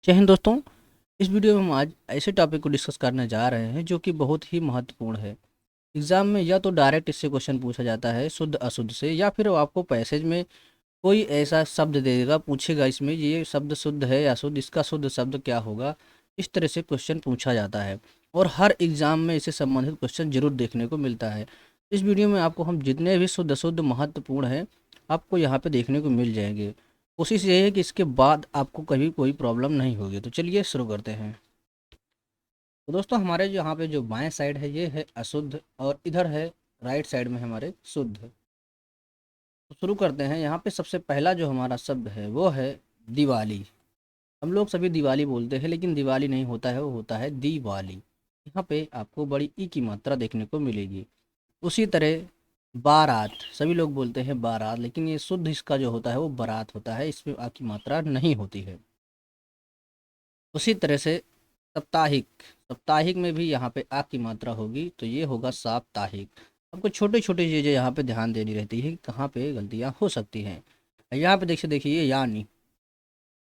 जय हिंद दोस्तों। इस वीडियो में हम आज ऐसे टॉपिक को डिस्कस करने जा रहे हैं जो कि बहुत ही महत्वपूर्ण है। एग्जाम में या तो डायरेक्ट इससे क्वेश्चन पूछा जाता है शुद्ध अशुद्ध से, या फिर वो आपको पैसेज में कोई ऐसा शब्द दे देगा, पूछेगा इसमें ये शब्द शुद्ध है या शुद्ध, इसका शुद्ध शब्द क्या होगा। इस तरह से क्वेश्चन पूछा जाता है और हर एग्जाम में इससे संबंधित क्वेश्चन जरूर देखने को मिलता है। इस वीडियो में आपको हम जितने भी शुद्ध अशुद्ध महत्वपूर्ण हैं आपको यहाँ पे देखने को मिल जाएंगे। कोशिश ये है कि इसके बाद आपको कभी कोई प्रॉब्लम नहीं होगी। तो चलिए शुरू करते हैं। तो दोस्तों हमारे जो यहाँ पे जो बाएं साइड है ये है अशुद्ध और इधर है राइट साइड में हमारे शुद्ध। तो शुरू करते हैं। यहाँ पे सबसे पहला जो हमारा शब्द है वो है दिवाली। हम लोग सभी दिवाली बोलते हैं लेकिन दिवाली नहीं होता है, वो होता है दीवाली। यहाँ पे आपको बड़ी ई की मात्रा देखने को मिलेगी। उसी तरह बारात, सभी लोग बोलते हैं बारात, लेकिन ये शुद्ध इसका जो होता है वो बारात होता है, इसमें आ की मात्रा नहीं होती है। उसी तरह से साप्ताहिक, साप्ताहिक में भी यहाँ पे आ की मात्रा होगी तो ये होगा साप्ताहिक। आपको छोटी छोटी चीज़ें यहाँ पे ध्यान देनी रहती है कि कहाँ पे गलतियाँ हो सकती हैं। यहाँ पे देखिए यानी,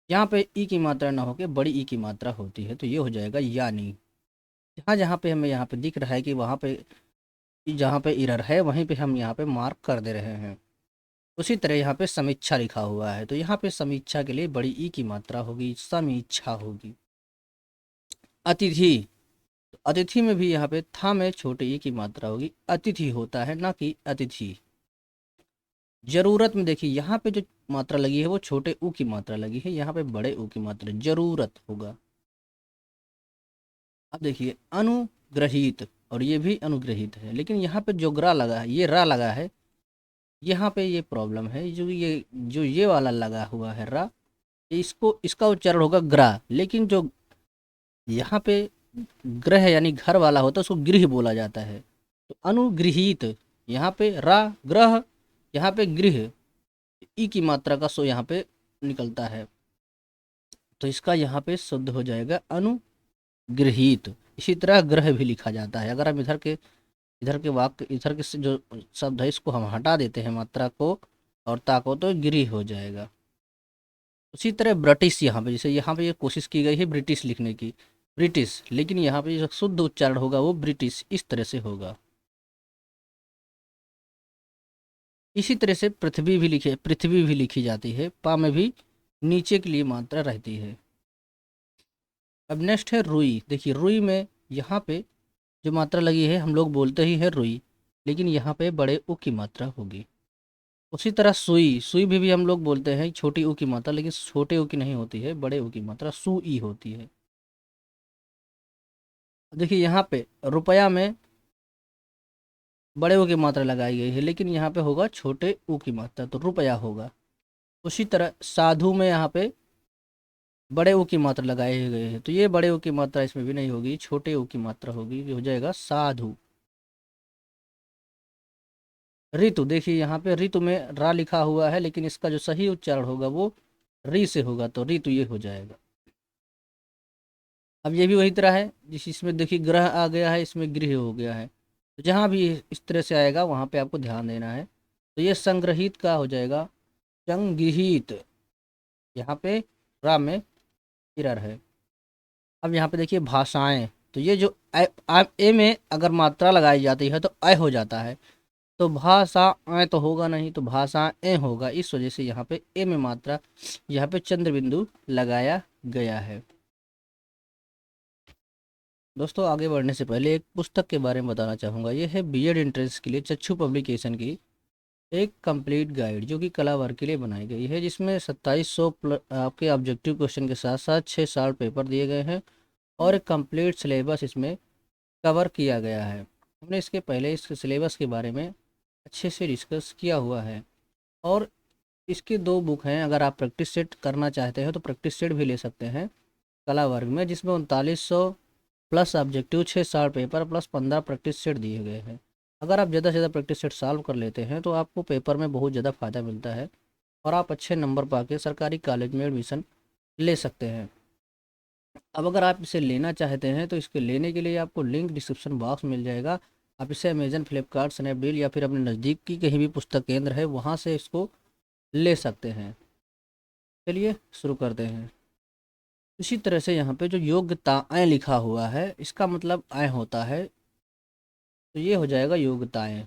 यहाँ पे ई की मात्रा ना होकर बड़ी ई की मात्रा होती है तो ये हो जाएगा यानी। जहाँ जहाँ पे हमें यहाँ पे दिख रहा है कि वहाँ पे जहाँ पे इरर है वहीं पे हम यहाँ पे मार्क कर दे रहे हैं। उसी तरह यहाँ पे समीक्षा लिखा हुआ है तो यहाँ पे समीक्षा के लिए बड़ी ई की मात्रा होगी, समीक्षा होगी। अतिथि, अतिथि में भी यहाँ पे था में छोटे ई की मात्रा होगी, अतिथि होता है ना कि अतिथि। जरूरत में देखिए यहाँ पे जो मात्रा लगी है वो छोटे ऊ की मात्रा लगी है, यहाँ पे बड़े ऊ की मात्रा जरूरत होगा। अब देखिए अनुग्रहित, और ये भी अनुग्रहित है लेकिन यहाँ पे जो ग्रा लगा है, ये रा लगा है, यहाँ पे ये प्रॉब्लम है। जो ये वाला लगा हुआ है रा, इसको इसका उच्चारण होगा ग्रा, लेकिन जो यहाँ पे ग्रह यानी घर वाला होता है उसको गृह बोला जाता है। तो अनुगृहीत, यहाँ पे रा ग्रह, यहाँ पे गृह, ई की मात्रा का सो यहाँ पे निकलता है तो इसका यहाँ पे शुद्ध हो जाएगा अनुगृहीत। इसी तरह ग्रह भी लिखा जाता है। अगर हम इधर के वाक्य, इधर के जो शब्द है इसको हम हटा देते हैं मात्रा को और ता को, तो गृह हो जाएगा। उसी तरह ब्रिटिश, यहाँ पे जैसे यहाँ पे ये कोशिश की गई है ब्रिटिश लिखने की, ब्रिटिश, लेकिन यहाँ पे जो शुद्ध उच्चारण होगा वो ब्रिटिश इस तरह से होगा। इसी तरह से पृथ्वी भी लिखी जाती है, पा में भी नीचे के लिए मात्रा रहती है। अब नेक्स्ट है रुई। देखिए रुई में यहाँ पे जो मात्रा लगी है हम लोग बोलते ही है रुई, लेकिन यहाँ पे बड़े ऊ की मात्रा होगी। उसी तरह सुई, सुई भी हम लोग बोलते हैं छोटी ऊ की मात्रा, लेकिन छोटे ऊ की नहीं होती है, बड़े ऊ की मात्रा सुई होती है। देखिए यहाँ पे रुपया में बड़े ऊ की मात्रा लगाई गई है लेकिन यहाँ पे होगा छोटे ऊ की मात्रा तो रुपया होगा। उसी तरह साधु में यहाँ पे बड़े ऊ की मात्रा लगाए गए हैं तो ये बड़े ऊ की मात्रा इसमें भी नहीं होगी, छोटे ऊ की मात्रा होगी, ये हो जाएगा साधु। ऋतु, देखिए यहाँ पे ऋतु में रा लिखा हुआ है लेकिन इसका जो सही उच्चारण होगा वो री से होगा तो ऋतु ये हो जाएगा। अब ये भी वही तरह है जिस इसमें देखिए ग्रह आ गया है, इसमें गृह हो गया है, तो जहाँ भी इस तरह से आएगा वहाँ पे आपको ध्यान देना है। तो ये संग्रहित का हो जाएगा संगृहीत, यहाँ पे रा में इरर है। अब यहाँ पे देखिए भाषाएं, तो ये जो ए में अगर मात्रा लगाई जाती है तो अ हो जाता है, तो भाषा अ तो होगा नहीं तो भाषा ए होगा, इस वजह से यहाँ पे ए में मात्रा, यहाँ पे चंद्र बिंदु लगाया गया है। दोस्तों आगे बढ़ने से पहले एक पुस्तक के बारे में बताना चाहूँगा। ये है बीएड एंट्रेंस के लिए चक्षु पब्लिकेशन की एक कंप्लीट गाइड जो कि कला वर्ग के लिए बनाई गई है, जिसमें 2700 आपके ऑब्जेक्टिव क्वेश्चन के साथ साथ 6 साल पेपर दिए गए हैं और एक कंप्लीट सिलेबस इसमें कवर किया गया है। हमने इसके पहले इस सिलेबस के बारे में अच्छे से डिस्कस किया हुआ है और इसकी 2 बुक हैं। अगर आप प्रैक्टिस सेट करना चाहते हैं तो प्रैक्टिस सेट भी ले सकते हैं कला वर्ग में, जिसमें 3900 प्लस ऑब्जेक्टिव 6 साल पेपर प्लस 15 प्रैक्टिस सेट दिए गए हैं। अगर आप ज़्यादा से ज़्यादा प्रैक्टिस सेट सॉल्व कर लेते हैं तो आपको पेपर में बहुत ज़्यादा फ़ायदा मिलता है और आप अच्छे नंबर पा के सरकारी कॉलेज में एडमिशन ले सकते हैं। अब अगर आप इसे लेना चाहते हैं तो इसके लेने के लिए आपको लिंक डिस्क्रिप्शन बॉक्स मिल जाएगा। आप इसे अमेजन, फ्लिपकार्ट, स्नैपडील या फिर अपने नज़दीक की कहीं भी पुस्तक केंद्र है वहाँ से इसको ले सकते हैं। चलिए शुरू करते हैं। इसी तरह से यहाँ पे जो योग्यताएं लिखा हुआ है इसका मतलब आय होता है, तो ये हो जाएगा योग्यताएं।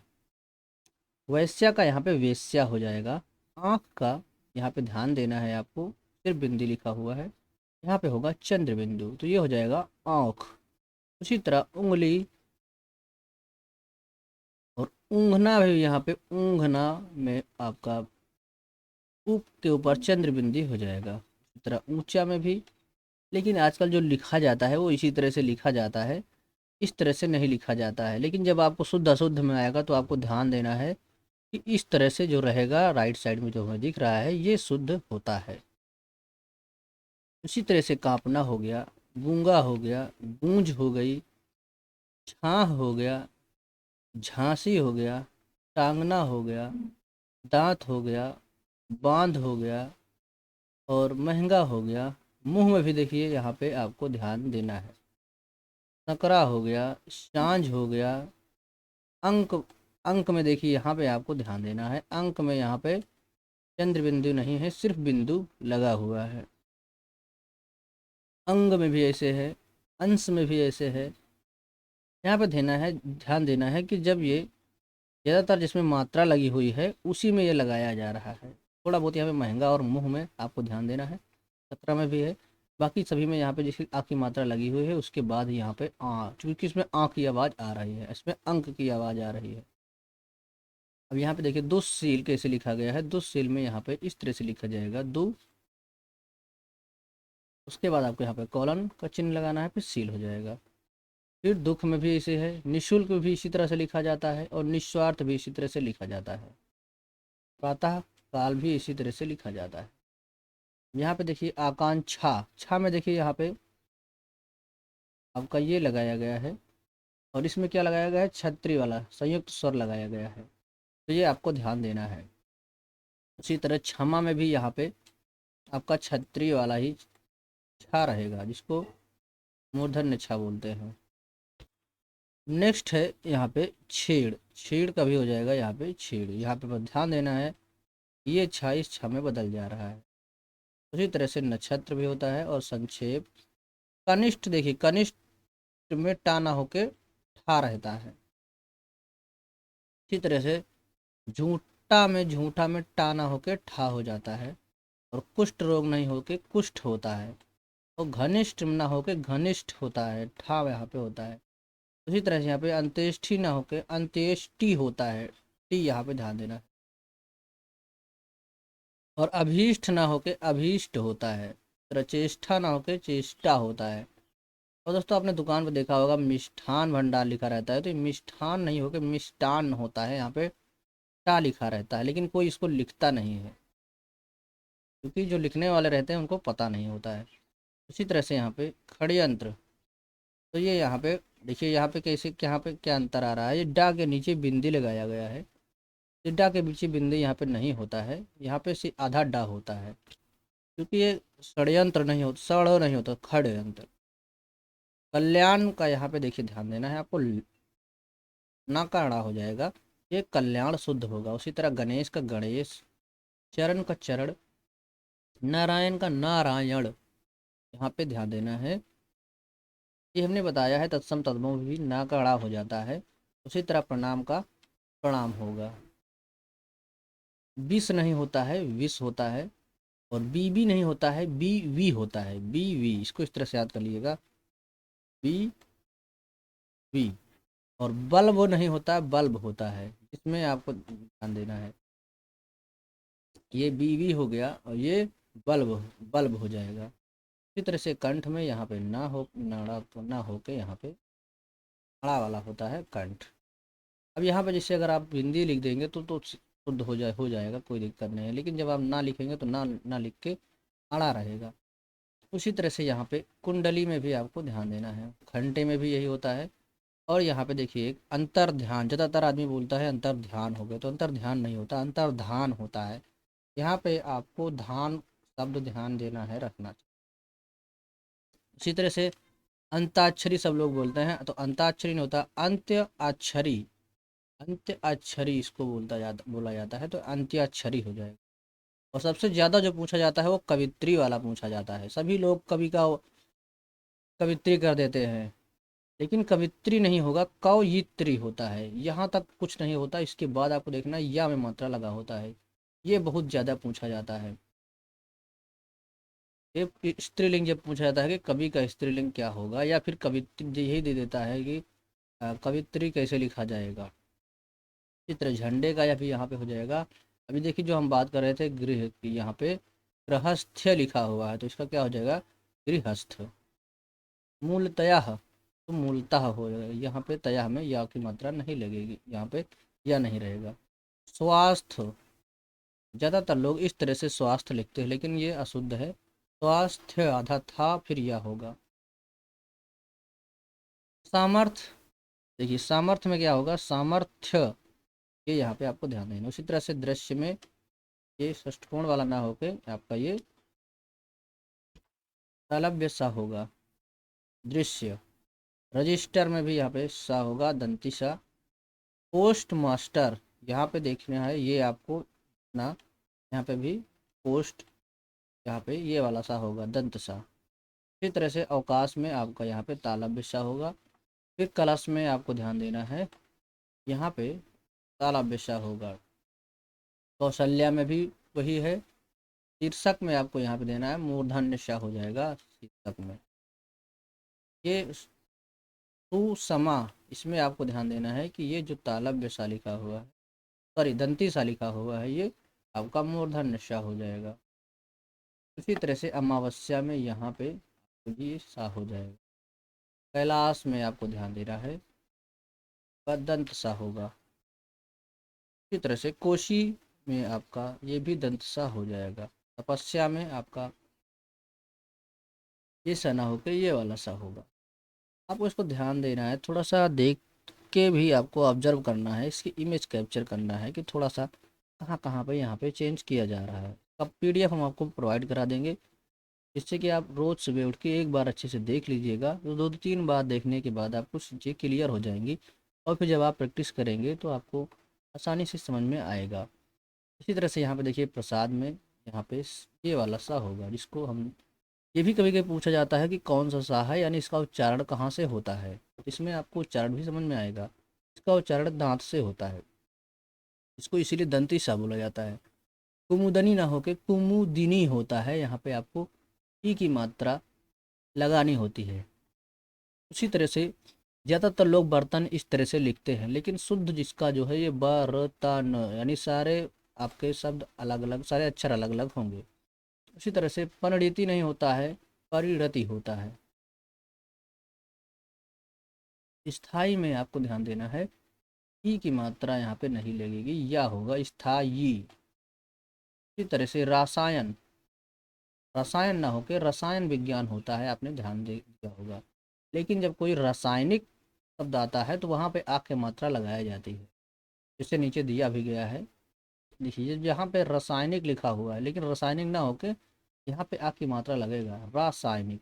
वैश्या का यहाँ पे वेश्या हो जाएगा। आँख का यहाँ पे ध्यान देना है आपको, सिर्फ बिंदी लिखा हुआ है, यहाँ पे होगा चंद्र बिंदु, तो ये हो जाएगा आँख। उसी तरह उंगली और ऊँघना भी, यहाँ पे ऊँघना में आपका ऊप के ऊपर चंद्र बिंदी हो जाएगा। इसी तरह ऊंचा में भी, लेकिन आजकल जो लिखा जाता है वो इसी तरह से लिखा जाता है, इस तरह से नहीं लिखा जाता है। लेकिन जब आपको शुद्ध अशुद्ध में आएगा तो आपको ध्यान देना है कि इस तरह से जो रहेगा राइट साइड में जो हमें दिख रहा है ये शुद्ध होता है। उसी तरह से कांपना हो गया, गूंगा हो गया, गूंज हो गई, छाह हो गया, झांसी हो गया, टांगना हो गया, दांत हो गया, बांध हो गया और महंगा हो गया। मुंह में भी देखिए यहाँ पे आपको ध्यान देना है। नकरा हो गया, सांझ हो गया। अंक, अंक में देखिए यहाँ पे आपको ध्यान देना है, अंक में यहाँ पे चंद्र बिंदु नहीं है, सिर्फ बिंदु लगा हुआ है। अंग में भी ऐसे है, अंश में भी ऐसे है। यहाँ पे ध्यान देना है कि जब ये ज़्यादातर जिसमें मात्रा लगी हुई है उसी में ये लगाया जा रहा है। थोड़ा बहुत यहाँ पे महंगा और मुंह में आपको ध्यान देना है, सत्रह में भी है। बाकी सभी में यहाँ पे जिसकी आ की मात्रा लगी हुई है उसके बाद यहाँ पे आ, क्योंकि इसमें आ की आवाज़ आ रही है, इसमें अंक की आवाज़ आ रही है। अब यहाँ पे देखिए दुःशील कैसे लिखा गया है, दुःशील में यहाँ पे इस तरह से लिखा जाएगा दु, उसके बाद आपको यहाँ पे कॉलन का चिन्ह लगाना है, फिर सील हो जाएगा। फिर दुख में भी ऐसे है, निःशुल्क भी इसी तरह से लिखा जाता है और निस्वार्थ भी इसी तरह से लिखा जाता है। प्रातः काल भी इसी तरह से लिखा जाता है। यहाँ पे देखिए आकांक्षा, छा में देखिए यहाँ पे आपका ये लगाया गया है और इसमें क्या लगाया गया है, छत्री वाला संयुक्त स्वर लगाया गया है, तो ये आपको ध्यान देना है। उसी तरह क्षमा में भी यहाँ पे आपका छत्री वाला ही छा रहेगा, जिसको मूर्धन्य छा बोलते हैं। नेक्स्ट है यहाँ पे छेड़, छेड़ का भी हो जाएगा यहाँ पे छेड़, यहाँ पे बस ध्यान देना है ये छा इस छा में बदल जा रहा है। उसी तरह से नक्षत्र भी होता है और संक्षेप। कनिष्ठ देखिए, कनिष्ठ में टाना होके ठा रहता है। इसी तरह से झूठा में टाना होके ठा हो जाता है और कुष्ठ रोग नहीं होके कुष्ठ होता है और घनिष्ठ ना होके घनिष्ठ होता है, ठा यहाँ पे होता है। उसी तरह से यहाँ पे अंत्येष्टि ना होके अंत्येष्टि होता है, टी यहाँ पे ध्यान देना है। और अभीष्ट ना होके अभीष्ट होता है, तरह चेष्टा ना होके चेष्टा होता है। और दोस्तों आपने दुकान पर देखा होगा मिष्ठान भंडार लिखा रहता है, तो ये मिष्ठान नहीं होके मिष्टान होता है, यहाँ पे टा लिखा रहता है, लेकिन कोई इसको लिखता नहीं है क्योंकि जो लिखने वाले रहते हैं उनको पता नहीं होता है। उसी तरह से यहाँ पे खड़यंत्र, तो ये यहाँ पे देखिए यहाँ पे कैसे, यहाँ पे क्या अंतर आ रहा है, ये डा के नीचे बिंदी लगाया गया है, ये डा के पीछे बिंदी यहाँ पे नहीं होता है, यहाँ पे से आधा डा होता है क्योंकि ये षड्यंत्र नहीं होता, सड़ नहीं होता, खड़यंत्र। कल्याण का यहाँ पे देखिए ध्यान देना है आपको, ना का अड़ा हो जाएगा, ये कल्याण शुद्ध होगा। उसी तरह गणेश का गणेश, चरण का चरण, नारायण का नारायण, यहाँ पे ध्यान देना है। ये हमने बताया है तत्सम तद्भव भी ना का अड़ा हो जाता है। उसी तरह प्रणाम का प्रणाम होगा। विष नहीं होता है, विष होता है। और बी भी नहीं होता है, बी वी होता है, बी वी, इसको इस तरह से याद कर लीजिएगा, बी वी। और बल्ब नहीं होता है, बल्ब होता है, इसमें आपको ध्यान देना है। ये बी वी हो गया और ये बल्ब, बल्ब हो जाएगा। इसी तरह से कंठ में यहाँ पे ना हो, नाड़ा तो ना हो के यहाँ पे अड़ा वाला होता है कंठ। अब यहाँ पे जैसे अगर आप हिंदी लिख देंगे तो शुद्ध हो जाएगा, कोई दिक्कत नहीं है, लेकिन जब आप ना लिखेंगे तो ना ना लिख के अड़ा रहेगा। उसी तरह से यहाँ पे कुंडली में भी आपको ध्यान देना है, घंटे में भी यही होता है। और यहाँ पे देखिए एक अंतर ध्यान, ज़्यादातर आदमी बोलता है अंतर ध्यान हो गया, तो अंतर ध्यान नहीं होता, अंतर्धान होता है। यहाँ पे आपको धान शब्द ध्यान देना है, रखना चाहिए। इसी तरह से अंताक्षरी सब लोग बोलते हैं, तो अंताक्षरी नहीं होता, अंत्य अक्षरी, अंत्य अक्षरी इसको बोला जाता है, तो अंत्याक्षरी हो जाएगा। और सबसे ज़्यादा जो पूछा जाता है वो कवित्री वाला पूछा जाता है। सभी लोग कवि का कवित्री कर देते हैं, लेकिन कवित्री नहीं होगा, कवयित्री होता है। यहाँ तक कुछ नहीं होता, इसके बाद आपको देखना या में मात्रा लगा होता है। ये बहुत ज़्यादा पूछा जाता है। ये स्त्रीलिंग जब पूछा जाता है कि कवि का स्त्रीलिंग क्या होगा, या फिर कवित्री यही दे देता है कि कवित्री कैसे लिखा जाएगा। चित्र झंडे का या फिर यहाँ पे हो जाएगा। अभी देखिए जो हम बात कर रहे थे गृह की, यहाँ पे गृहस्थ्य लिखा हुआ है तो इसका क्या हो जाएगा, गृहस्थ। मूलतयः तो मूलतः हो जाएगा, यहाँ पे तयः में या की मात्रा नहीं लगेगी, यहाँ पे या नहीं रहेगा। स्वास्थ्य, ज़्यादातर लोग इस तरह से स्वास्थ्य लिखते हैं, लेकिन ये अशुद्ध है। स्वास्थ्य आधा था फिर या होगा। सामर्थ्य, देखिए सामर्थ्य में क्या होगा, सामर्थ्य, ये यहाँ पे आपको ध्यान देना। उसी तरह से दृश्य में ये षष्ठकोण वाला ना होके आपका ये तालव्य सा होगा, दृश्य। रजिस्टर में भी यहाँ पे सा होगा, दंती सा। पोस्ट मास्टर, यहाँ पे देखना है ये आपको ना, यहाँ पे भी पोस्ट, यहाँ पे ये वाला सा होगा, दंत सा। इसी तरह से अवकाश में आपका यहाँ पे तालव्य सा होगा। फिर कलश में आपको ध्यान देना है, यहाँ पे तालव्य सा होगा। कौशल्या में भी वही है। शीर्षक में आपको यहाँ पे देना है मूर्धन्य सा हो जाएगा शीर्षक में। ये सुषमा, इसमें आपको ध्यान देना है कि ये जो तालव्य सा लिखा हुआ है, सॉरी दंती सा लिखा हुआ है, ये आपका मूर्धन्य सा हो जाएगा। उसी तरह से अमावस्या में यहाँ पे ये सा हो जाएगा। कैलाश में आपको ध्यान देना है, दंत सा होगा। इसी तरह से कोशी में आपका ये भी दंत सा हो जाएगा। तपस्या में आपका ये सा ना होकर ये वाला सा होगा। आपको इसको ध्यान देना है, थोड़ा सा देख के भी आपको ऑब्जर्व करना है, इसकी इमेज कैप्चर करना है कि थोड़ा सा कहाँ कहाँ पे यहाँ पे चेंज किया जा रहा है। अब पीडीएफ हम आपको प्रोवाइड करा देंगे, जिससे कि आप रोज़ सुबह उठ के एक बार अच्छे से देख लीजिएगा। तो 2-3 बार देखने के बाद आपको चीज़ें क्लियर हो जाएंगी, और फिर जब आप प्रैक्टिस करेंगे तो आपको आसानी से समझ में आएगा। इसी तरह से यहाँ पे देखिए प्रसाद में यहाँ पे ये वाला सा होगा, जिसको हम ये भी कभी कभी पूछा जाता है कि कौन सा सा है, यानी इसका उच्चारण कहाँ से होता है। इसमें आपको उच्चारण भी समझ में आएगा। इसका उच्चारण दांत से होता है, इसको इसीलिए दंती सा बोला जाता है। कुमुदनी ना होके कुमुदिनी होता है, यहाँ पे आपको ई की मात्रा लगानी होती है। उसी तरह से ज़्यादातर लोग बर्तन इस तरह से लिखते हैं, लेकिन शुद्ध जिसका जो है ये बर्तन, यानी सारे आपके शब्द अलग अलग, सारे अक्षर अलग अलग होंगे। उसी तरह से परिणति नहीं होता है, परिणति होता है। स्थाई में आपको ध्यान देना है, ई की मात्रा यहाँ पे नहीं लगेगी, या होगा स्थाई। इसी तरह से रसायन, रसायन ना होके रसायन विज्ञान होता है, आपने ध्यान दे दिया होगा। लेकिन जब कोई रासायनिक शब्द आता है तो वहाँ पे आ की मात्रा लगाई जाती है, जिससे नीचे दिया भी गया है। देखिए जहाँ पे रासायनिक लिखा हुआ है, लेकिन रासायनिक ना होके यहाँ पे आ की मात्रा लगेगा, रासायनिक।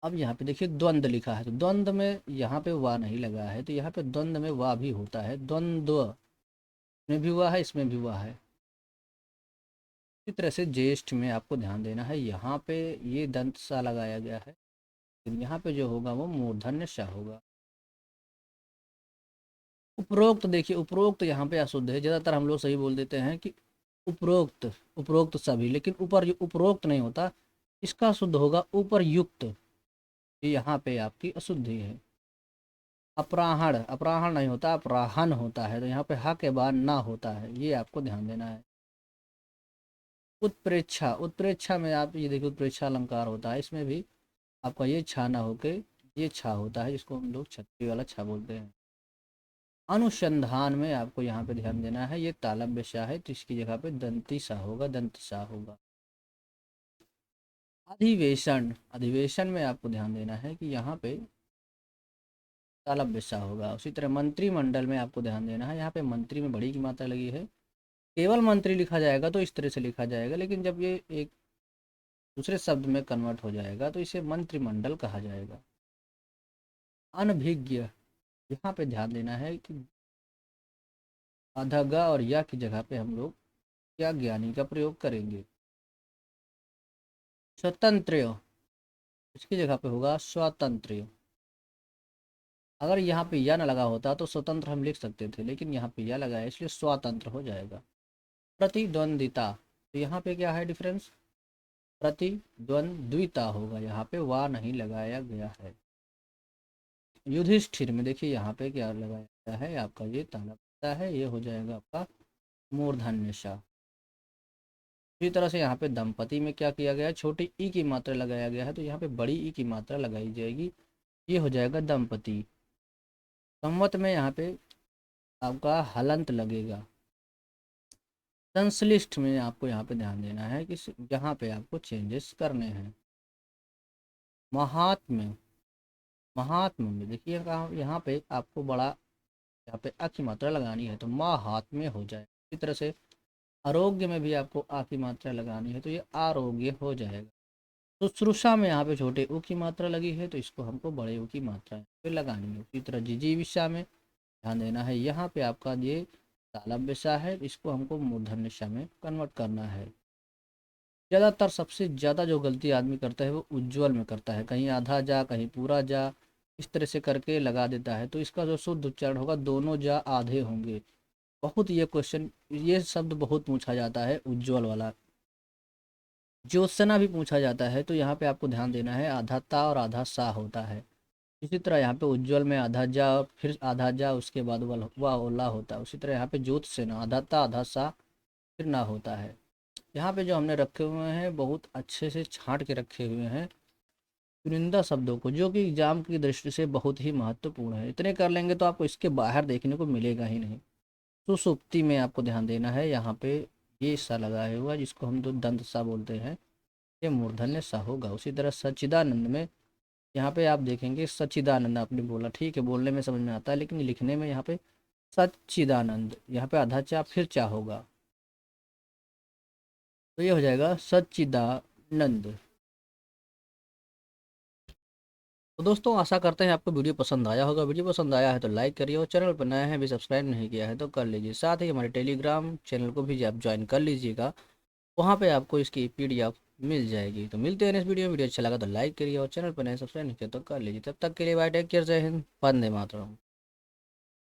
अब यहाँ पे देखिए द्वंद्व लिखा है, तो द्वंद्व में यहाँ पे वाह नहीं लगा है, तो यहाँ पे द्वंद्व में वाह भी होता है। द्वंद्व में भी वाह है, इसमें भी वाह है। इसी तरह से ज्येष्ठ में आपको ध्यान देना है, यहाँ पे ये दंत सा लगाया गया है, लेकिन यहाँ पे जो होगा वो मूर्धन्य सा होगा। उपरोक्त, देखिए उपरोक्त यहाँ पे अशुद्ध है। ज़्यादातर हम लोग सही बोल देते हैं कि उपरोक्त, उपरोक्त सभी, लेकिन ऊपर उपरोक्त नहीं होता, इसका शुद्ध होगा ऊपर युक्त। ये यहाँ पे आपकी अशुद्धि है। अपराहण, अपराहण नहीं होता, अपराहन होता है, तो यहाँ पे हा के बाद ना होता है, ये आपको ध्यान देना है। उत्प्रेक्षा, उत्प्रेक्षा में आप ये देखिए उत्प्रेक्षा अलंकार होता है, इसमें भी आपका ये छा ना होके ये छा होता है, जिसको हम लोग छतरी वाला छा बोलते हैं। अनुसंधान में आपको यहाँ पे ध्यान देना है, ये तालव्य सा है तो इसकी जगह पे दंती सा होगा, दंत सा होगा। अधिवेशन, अधिवेशन में आपको ध्यान देना है कि यहाँ पे तालव्य सा होगा। उसी तरह मंत्रिमंडल में आपको ध्यान देना है, यहाँ पे मंत्री में बड़ी की मात्रा लगी है। केवल मंत्री लिखा जाएगा तो इस तरह से लिखा जाएगा, लेकिन जब ये एक दूसरे शब्द में कन्वर्ट हो जाएगा तो इसे मंत्रिमंडल कहा जाएगा। अनभिज्ञ, यहाँ पे ध्यान देना है कि आधा गा और या की जगह पे हम लोग क्या ज्ञानी का प्रयोग करेंगे। स्वतंत्र, इसकी जगह पे होगा स्वातंत्र्य। अगर यहाँ पे या ना लगा होता तो स्वतंत्र हम लिख सकते थे, लेकिन यहाँ पे या लगा है इसलिए स्वातंत्र हो जाएगा। प्रतिद्वंदिता, तो यहाँ पे क्या है डिफरेंस, प्रतिद्वंद्विता होगा, यहाँ पे वाह नहीं लगाया गया है। युधिष्ठिर में देखिए यहाँ पे क्या लगाया गया है, आपका ये ताला बंदा है, ये हो जाएगा आपका मूर्धन्य ष। इसी तरह से यहाँ पे दंपति में क्या किया गया है, छोटी ई की मात्रा लगाया गया है, तो यहाँ पे बड़ी ई की मात्रा लगाई जाएगी, ये हो जाएगा दंपति। संवत में यहाँ पे आपका हलंत लगेगा। संश्लिष्ट में आपको यहाँ पे ध्यान देना है कि यहाँ पे आपको चेंजेस करने हैं। महात्म्य, महात्म्य में देखिए कहाँ, यहाँ पे आपको बड़ा, यहाँ पे आ की मात्रा लगानी है तो महात्म्य हो जाए। इसी तरह से आरोग्य में भी आपको आ की मात्रा लगानी है तो ये आरोग्य हो जाएगा। तो शुश्रूषा में यहाँ पे छोटे ऊ की मात्रा लगी है तो इसको हमको बड़े ऊ की मात्रा पे लगानी है। इसी तरह जिजीविषा में ध्यान देना है, यहाँ पे आपका ये तालव्य है, इसको हमको मूर्धन्य में कन्वर्ट करना है। ज़्यादातर सबसे ज़्यादा जो गलती आदमी करता है वो उज्ज्वल में करता है, कहीं आधा जा कहीं पूरा जा, इस तरह से करके लगा देता है, तो इसका जो शुद्ध उच्चारण होगा दोनों जा आधे होंगे। बहुत ये क्वेश्चन, ये शब्द बहुत पूछा जाता है उज्ज्वल वाला। ज्योत्सना भी पूछा जाता है, तो यहाँ पे आपको ध्यान देना है आधा ता और आधा सा होता है। इसी तरह यहाँ पे उज्ज्वल में आधा जा फिर आधा जा उसके बाद वाह ओला होता है। उसी तरह यहाँ पे ज्योत्सना आधा ता आधा सा फिर ना होता है। यहाँ पे जो हमने रखे हुए हैं बहुत अच्छे से छांट के रखे हुए हैं चुनिंदा शब्दों को, जो कि एग्जाम की दृष्टि से बहुत ही महत्वपूर्ण है। इतने कर लेंगे तो आपको इसके बाहर देखने को मिलेगा ही नहीं। सुसुप्ति में आपको ध्यान देना है, यहाँ पे ये सा लगाया हुआ जिसको हम दो दंत सा बोलते हैं, ये मूर्धन्य सा होगा। उसी तरह सच्चिदानंद में यहाँ पे आप देखेंगे सच्चिदानंद, आपने बोला ठीक है, बोलने में समझ में आता है, लेकिन लिखने में यहाँ पे सच्चिदानंद, यहाँ पे आधा चा फिर चा होगा, तो ये हो जाएगा सच्चिदानंद। तो दोस्तों आशा करते हैं आपको वीडियो पसंद आया होगा। वीडियो पसंद आया है तो लाइक करिए, और चैनल पर नया है भी सब्सक्राइब नहीं किया है तो कर लीजिए। साथ ही हमारे टेलीग्राम चैनल को भी आप ज्वाइन कर लीजिएगा, वहाँ पे आपको इसकी PDF मिल जाएगी। तो मिलते हैं नेक्स्ट वीडियो में। वीडियो अच्छा लगा तो लाइक करिए, और चैनल पर नए सब्सक्राइब नहीं किया तो कर लीजिए। तब तक के लिए बाय, टेक केयर, जय हिंद, वंदे मातरम।